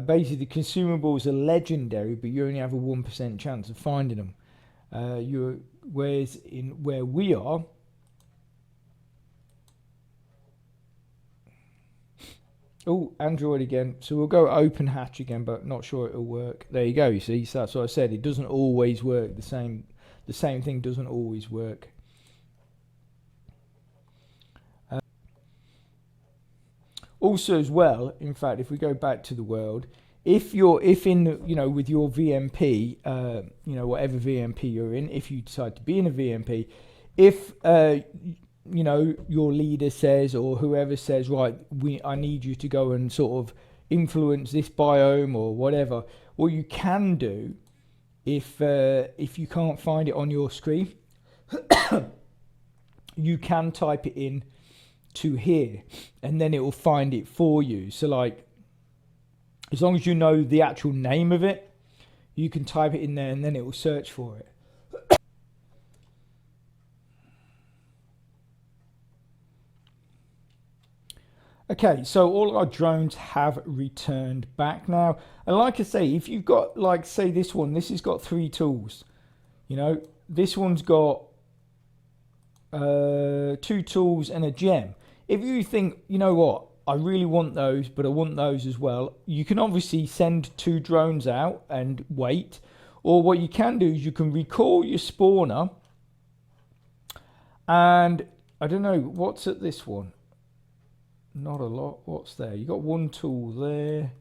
basically the consumables are legendary, but you only have a 1% chance of finding them. Whereas in where we are, oh, Android again. So we'll go open hatch again, but not sure it'll work. There you go. You see, so that's what I said. It doesn't always work. The same thing doesn't always work. Also, as well, in fact, if we go back to the world, if in with your VMP, whatever VMP you're in, if you decide to be in a VMP, if your leader says or whoever says, right, I need you to go and sort of influence this biome or whatever, what you can do, if you can't find it on your screen, you can type it in to here, and then it will find it for you. So like, as long as you know the actual name of it, you can type it in there and then it will search for it. Okay, so all our drones have returned back now. And like I say, if you've got, like, say this one, this has got 3 tools. This one's got 2 tools and a gem. If you think, you know what, I really want those, but I want those as well, you can obviously send 2 drones out and wait. Or what you can do is you can recall your spawner. And I don't know, what's at this one? Not a lot. What's there? You got 1 tool there.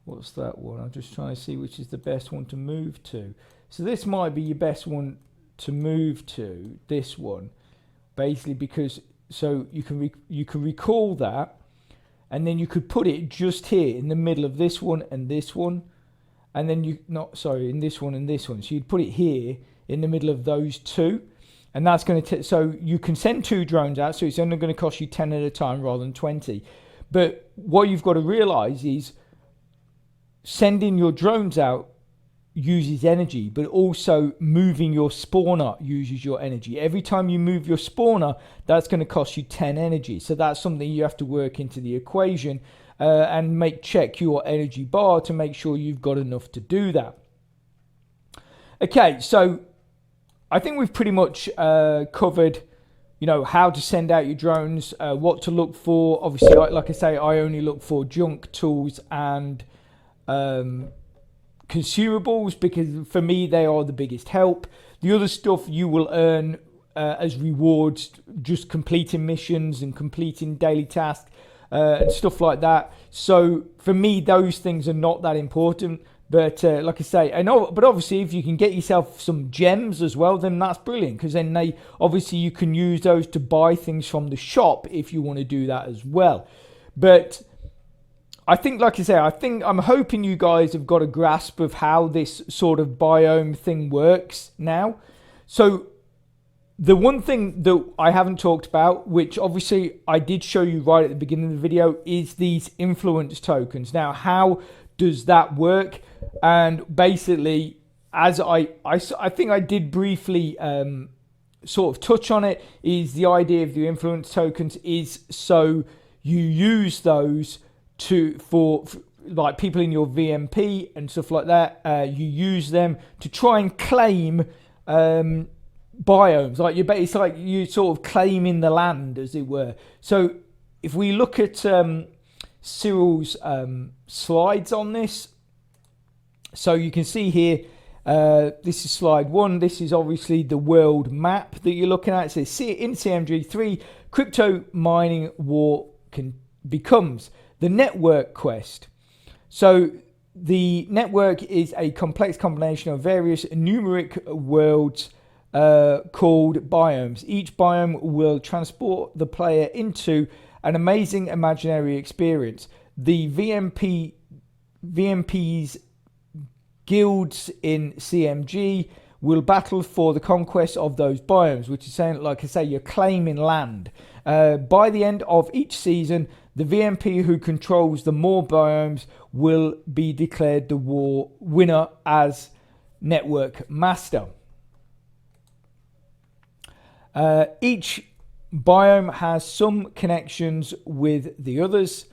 What's that one? I'm just trying to see which is the best one to move to. So this might be your best one to move to, this one, basically, because so you can recall that, and then you could put it just here in the middle of this one and this one, and then in this one and this one. So you'd put it here in the middle of those two. And that's going to, so you can send 2 drones out, so it's only going to cost you 10 at a time rather than 20. But what you've got to realize is sending your drones out uses energy, but also moving your spawner uses your energy. Every time you move your spawner, that's going to cost you 10 energy. So that's something you have to work into the equation and check your energy bar to make sure you've got enough to do that. Okay, so I think we've pretty much covered, how to send out your drones, what to look for. Obviously, like I say, I only look for junk, tools, and consumables, because for me they are the biggest help. The other stuff you will earn as rewards, just completing missions and completing daily tasks and stuff like that. So for me, those things are not that important. But like I say, but obviously if you can get yourself some gems as well, then that's brilliant, because then obviously you can use those to buy things from the shop if you want to do that as well. But I think, like I say, I'm hoping you guys have got a grasp of how this sort of biome thing works now. So the one thing that I haven't talked about, which obviously I did show you right at the beginning of the video, is these influence tokens. Now, how does that work? And basically, as I think I did briefly sort of touch on it, is the idea of the influence tokens is so you use those for like people in your VMP and stuff like that. You use them to try and claim biomes. It's like you sort of claiming the land, as it were. So if we look at Cyril's slides on this, so you can see here, this is slide 1. This is obviously the world map that you're looking at. It says in CMG3, crypto mining war becomes the network quest. So the network is a complex combination of various numeric worlds called biomes. Each biome will transport the player into an amazing imaginary experience. The VMP's guilds in CMG will battle for the conquest of those biomes, which is saying, like I say, you're claiming land. By the end of each season, the VMP who controls the more biomes will be declared the war winner as network master. Each biome has some connections with the others.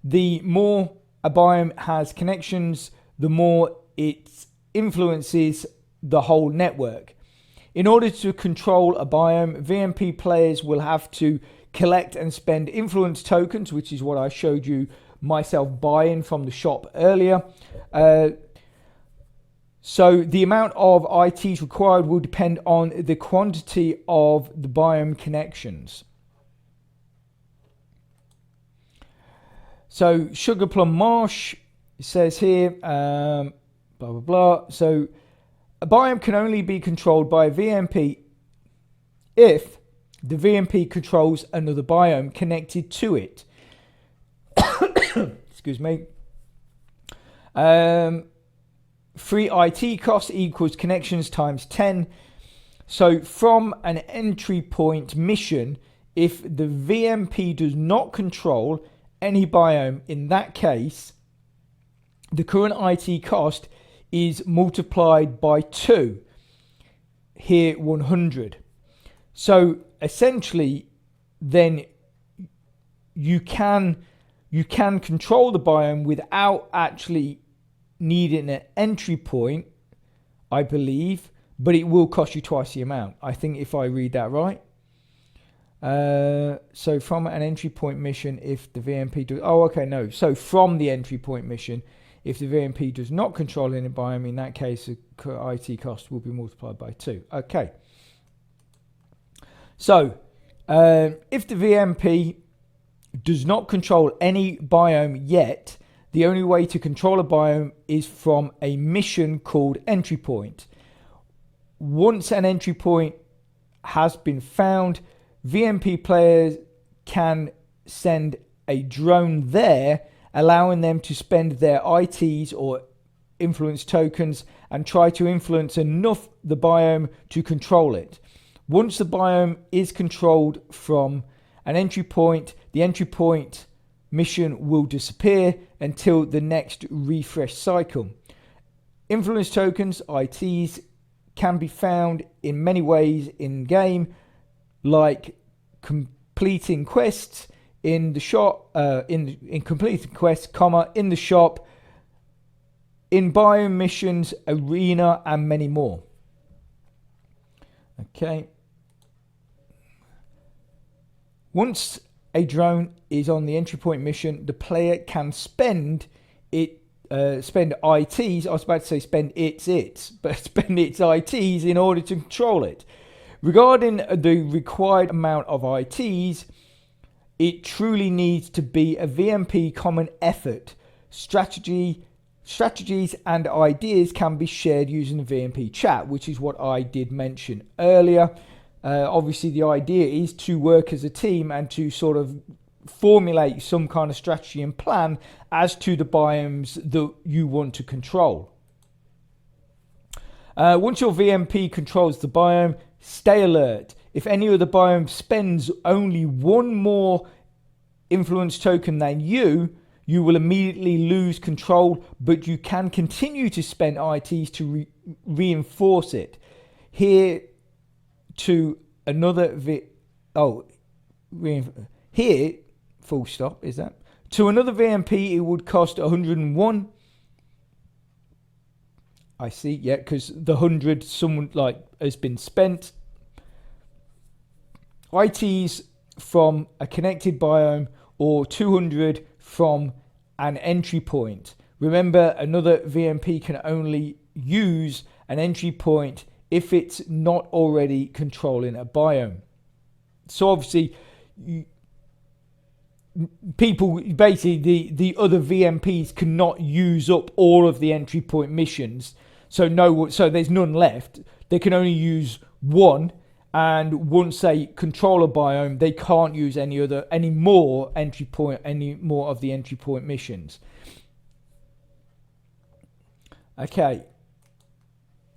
The more a biome has connections, the more it influences the whole network. In order to control a biome, VMP players will have to collect and spend influence tokens, which is what I showed you myself buying from the shop earlier. So the amount of ITs required will depend on the quantity of the biome connections. So Sugar Plum Marsh, it says here, blah, blah, blah. So a biome can only be controlled by a VMP if the VMP controls another biome connected to it. Excuse me. Free IT cost equals connections times 10. So from an entry point mission, if the VMP does not control any biome, in that case, the current IT cost is multiplied by 2. Here, 100. So essentially, then you can control the biome without actually needing an entry point, I believe, but it will cost you twice the amount, I think, if I read that right. So from an entry point mission, if the VMP does, so from the entry point mission, if the VMP does not control any biome, in that case, the IT cost will be multiplied by 2. Okay. So if the VMP does not control any biome yet, the only way to control a biome is from a mission called entry point. Once an entry point has been found, VMP players can send a drone there, allowing them to spend their ITs or influence tokens and try to influence enough the biome to control it. Once the biome is controlled from an entry point, the entry point mission will disappear until the next refresh cycle. Influence tokens, ITs, can be found in many ways in game, like completing quests in the shop, in completing quests, in the shop, in biome missions, arena, and many more. Okay. Once a drone is on the entry point mission, the player can spend ITs. I was about to say spend its, but spend its ITs in order to control it. Regarding the required amount of ITs, it truly needs to be a VMP common effort. Strategies and ideas can be shared using the VMP chat, which is what I did mention earlier. Obviously, the idea is to work as a team and to sort of formulate some kind of strategy and plan as to the biomes that you want to control. Once your VMP controls the biome, stay alert. If any of the biome spends only one more influence token than you will immediately lose control, but you can continue to spend ITs to reinforce it. Here to another here full stop is that to another VMP it would cost 101. I see, yeah, because the 100 someone like has been spent. ITs from a connected biome or 200 from an entry point. Remember, another VMP can only use an entry point if it's not already controlling a biome. So obviously, people basically the other VMPs cannot use up all of the entry point missions. So there's none left. They can only use one, and once they control a biome, they can't use any more of the entry point missions. Okay,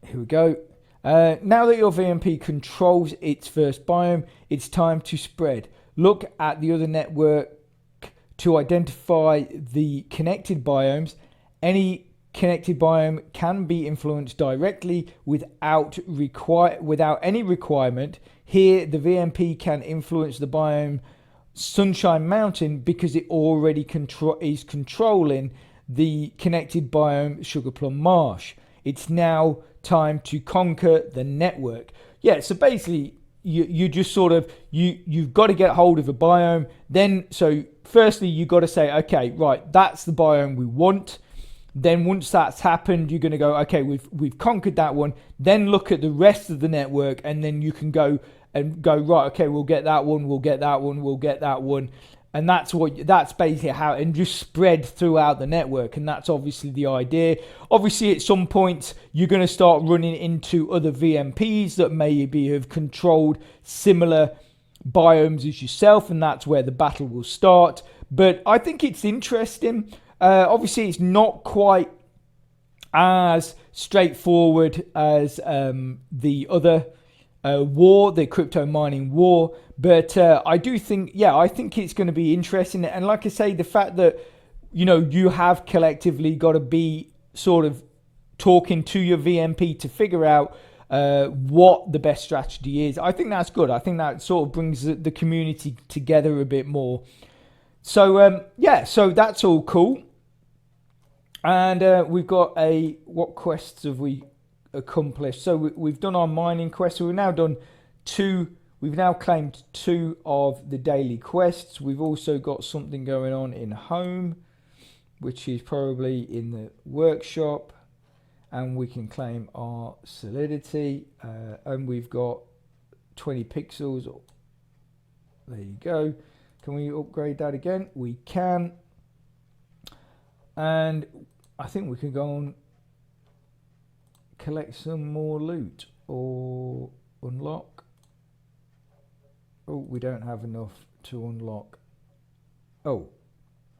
here we go. Now that your VMP controls its first biome, it's time to spread. Look at the other network to identify the connected biomes. Any connected biome can be influenced directly without any requirement. Here, the VMP can influence the biome Sunshine Mountain because it already is controlling the connected biome Sugar Plum Marsh. It's now time to conquer the network. Yeah, so basically you just sort of you've got to get hold of a biome. Then so firstly you got to say, okay, right, that's the biome we want. Then once that's happened, you're going to go, okay, we've conquered that one. Then look at the rest of the network, and then you can go right, okay, we'll get that one, we'll get that one, we'll get that one. And that's basically how, and just spread throughout the network. And that's obviously the idea. Obviously, at some point, you're going to start running into other VMPs that maybe have controlled similar biomes as yourself, and that's where the battle will start. But I think it's interesting. Obviously, it's not quite as straightforward as the other war, the crypto mining war. But I do think, I think it's going to be interesting. And like I say, the fact that, you have collectively got to be sort of talking to your VMP to figure out what the best strategy is. I think that's good. I think that sort of brings the community together a bit more. So, so that's all cool. And we've got what quests have we accomplished? So we've done our mining quest. So we've now done 2. We've now claimed 2 of the daily quests. We've also got something going on in home, which is probably in the workshop. And we can claim our solidity. And we've got 20 pixels. There you go. Can we upgrade that again? We can. And I think we can go and collect some more loot or unlock. Oh, we don't have enough to unlock. Oh,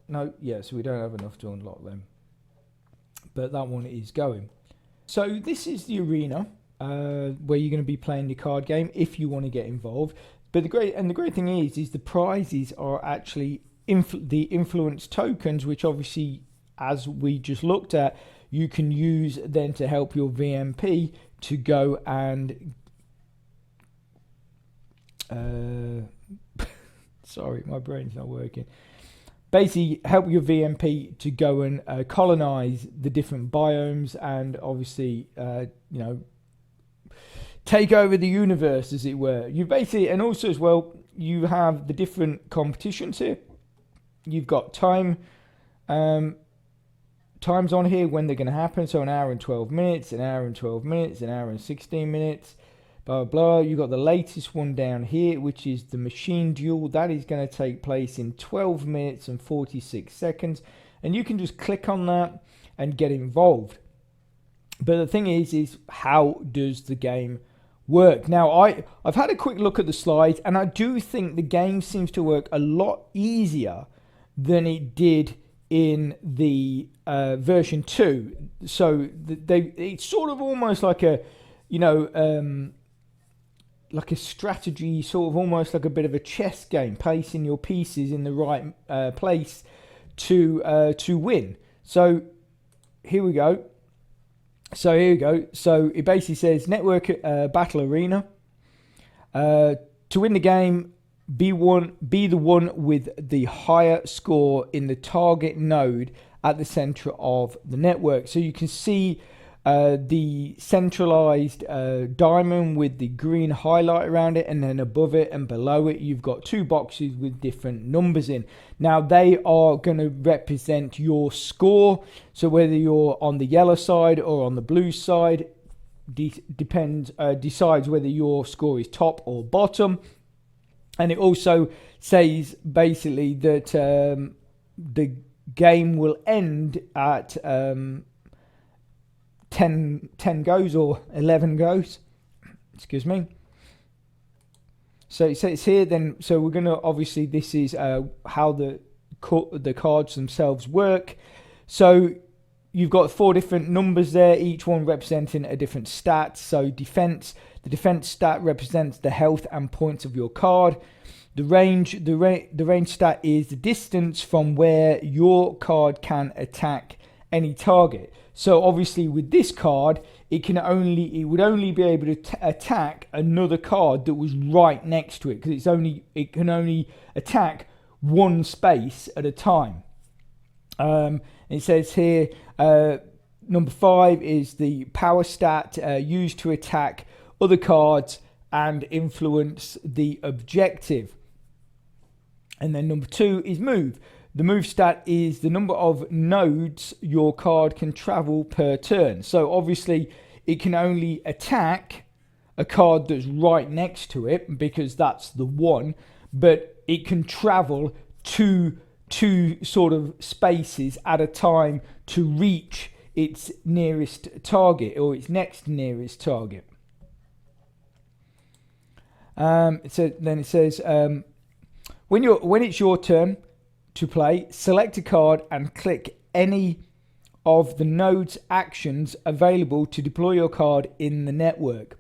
no, yes, we don't have enough to unlock them. but that one is going. So this is the arena where you're going to be playing the card game if you want to get involved. But the great thing is the prizes are actually the influence tokens, which obviously, as we just looked at, you can use then to help your VMP to go and sorry, my brain's not working. Basically, help your VMP to go and colonize the different biomes, and obviously, take over the universe, as it were. You basically, and also as well, you have the different competitions here. You've got times on here when they're going to happen. So an hour and 12 minutes, an hour and 12 minutes, an hour and 16 minutes, blah, blah. You've got the latest one down here, which is the machine duel. That is going to take place in 12 minutes and 46 seconds. And you can just click on that and get involved. But the thing is how does the game work? Now, I've had a quick look at the slides, and I do think the game seems to work a lot easier than it did in the version 2. So it's sort of almost like a, like a strategy, sort of almost like a bit of a chess game, placing your pieces in the right place to win. So here we go. So it basically says network battle arena. To win the game, be the one with the higher score in the target node at the center of the network. So you can see the centralized diamond with the green highlight around it, and then above it and below it you've got two boxes with different numbers in. Now they are going to represent your score, so whether you're on the yellow side or on the blue side decides whether your score is top or bottom. And it also says basically that the game will end at 10 goes or 11 goes. Excuse me. So it says here then, so we're going to, obviously this is how the cards themselves work. So you've got 4 different numbers there, each one representing a different stat. So defense, the defense stat represents the health and points of your card. The range stat is the distance from where your card can attack any target. So obviously with this card, it would only be able to attack another card that was right next to it, because it can only attack one space at a time. It says here, number 5 is the power stat used to attack other cards and influence the objective. And then number 2 is move. The move stat is the number of nodes your card can travel per turn. So obviously it can only attack a card that's right next to it, because that's the one, but it can travel two sort of spaces at a time to reach its nearest target, or its next nearest target. Then it says when it's your turn to play, select a card and click any of the node's actions available to deploy your card in the network.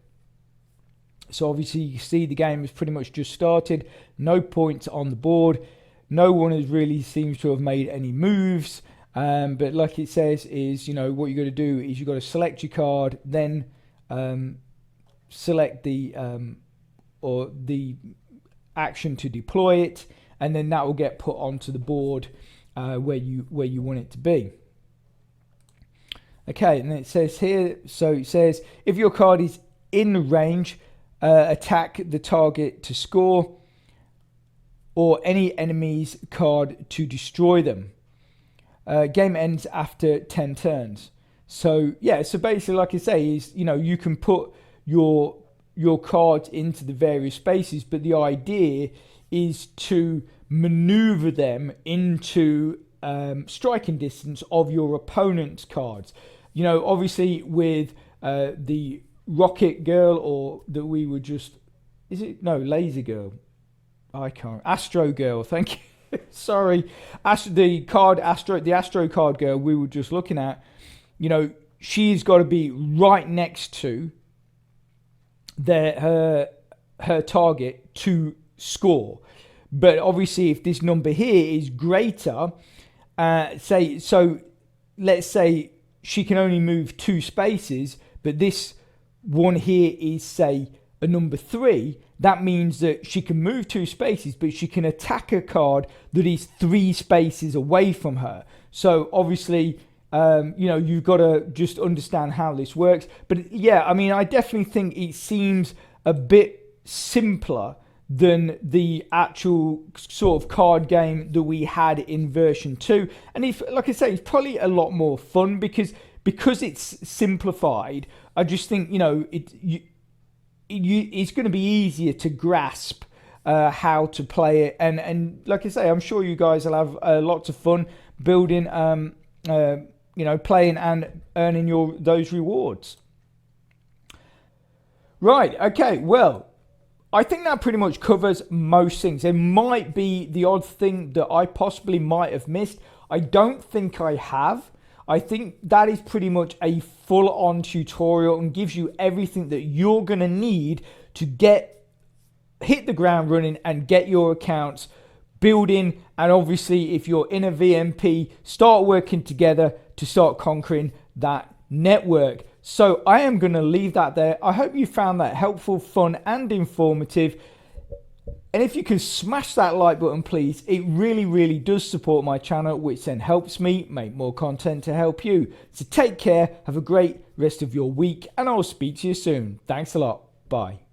So obviously you see the game has pretty much just started, no points on the board, no one has really seems to have made any moves, but like it says is, what you got to do is you got to select your card, then select the action to deploy it, and then that will get put onto the board where you want it to be. Okay, and it says here, so it says if your card is in range, attack the target to score, or any enemy's card to destroy them. Game ends after 10 turns. So yeah, so basically, like I say, is you can put your cards into the various spaces, but the idea is to maneuver them into striking distance of your opponent's cards. Obviously with the Rocket Girl, or that we were just, Laser Girl. I can't. Astro Girl, thank you. Sorry. The Astro card girl we were just looking at, she's got to be right next to her target to score. But obviously, if this number here is greater, let's say she can only move 2 spaces, but this one here is, say, a number 3. That means that she can move 2 spaces, but she can attack a card that is 3 spaces away from her. So obviously, you've got to just understand how this works. But yeah, I mean, I definitely think it seems a bit simpler than the actual sort of card game that we had in version 2. And if, like I say, it's probably a lot more fun because it's simplified. I just think, it's going to be easier to grasp how to play it. And like I say, I'm sure you guys will have lots of fun building, playing and earning those rewards. Right, okay, well, I think that pretty much covers most things. There might be the odd thing that I possibly might have missed. I don't think I have. I think that is pretty much a full-on tutorial and gives you everything that you're going to need to hit the ground running and get your accounts building. And obviously, if you're in a VMP, start working together to start conquering that network. So I am going to leave that there. I hope you found that helpful, fun, and informative. And if you can smash that like button, please, it really, really does support my channel, which then helps me make more content to help you. So take care, have a great rest of your week, and I'll speak to you soon. Thanks a lot. Bye.